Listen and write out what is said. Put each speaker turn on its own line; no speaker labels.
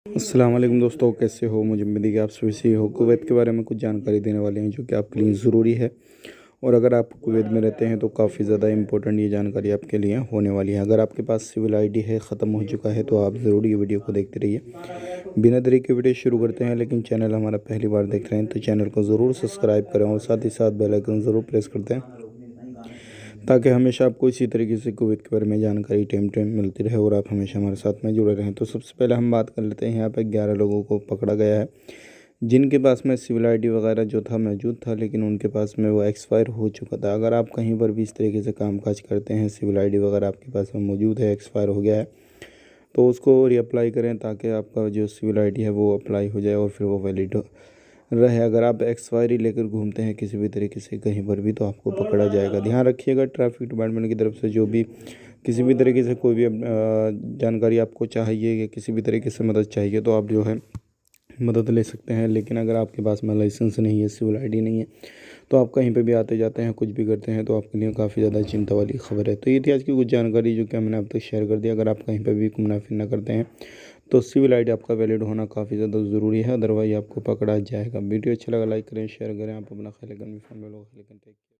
अस्सलाम वालेकुम दोस्तों, कैसे हो? मुझे उम्मीद है कि आप सभी सही हो। कुवैत के बारे में कुछ जानकारी देने वाले हैं जो कि आपके लिए ज़रूरी है। और अगर आप कुवैत में रहते हैं तो काफ़ी ज़्यादा इम्पोर्टेंट ये जानकारी आपके लिए होने वाली है। अगर आपके पास सिविल आईडी है, ख़त्म हो चुका है, तो आप ज़रूर ये वीडियो को देखते रहिए। बिना देरी के वीडियो शुरू करते हैं, लेकिन चैनल हमारा पहली बार देख रहे हैं तो चैनल को ज़रूर सब्सक्राइब करें और साथ ही साथ बेल आइकन ज़रूर प्रेस करते हैं, ताकि हमेशा आपको इसी तरीके से कुवैत के बारे में जानकारी टाइम टाइम मिलती रहे और आप हमेशा हमारे साथ में जुड़े रहें। तो सबसे पहले हम बात कर लेते हैं, यहाँ पे 11 लोगों को पकड़ा गया है जिनके पास में सिविल आईडी वगैरह जो था मौजूद था, लेकिन उनके पास में वो एक्सपायर हो चुका था। अगर आप कहीं पर भी इस तरीके से कामकाज करते हैं, सिविल आईडी वगैरह आपके पास में मौजूद है, एक्सपायर हो गया है, तो उसको रीअप्लाई करें ताकि आपका जो सिविल आईडी है वो अप्लाई हो जाए और फिर वो वैलिड रहे। अगर आप एक्सपायरी लेकर घूमते हैं किसी भी तरीके से कहीं पर भी, तो आपको पकड़ा जाएगा। ध्यान रखिएगा, ट्रैफिक डिपार्टमेंट की तरफ से जो भी किसी भी तरीके से कोई भी जानकारी आपको चाहिए या किसी भी तरीके से मदद चाहिए, तो आप जो है मदद ले सकते हैं। लेकिन अगर आपके पास में लाइसेंस नहीं है, सिविल आईडी नहीं है, तो आप कहीं पे भी आते जाते हैं, कुछ भी करते हैं, तो आपके लिए काफ़ी ज़्यादा चिंता वाली खबर है। तो ये थी आज की कुछ जानकारी जो कि मैंने आप तक शेयर कर दिया। अगर आप कहीं पे भी घूमना फिरना करते हैं तो सिविल आईडी आपका वैलिड होना काफ़ी ज़्यादा ज़रूरी है, अदरवाइज़ आपको पकड़ा जाएगा। वीडियो अच्छा लगा लाइक करें, शेयर करें। आप अपना ख्याल रखें, अपनी फैमिली लोग ख्याल रखें।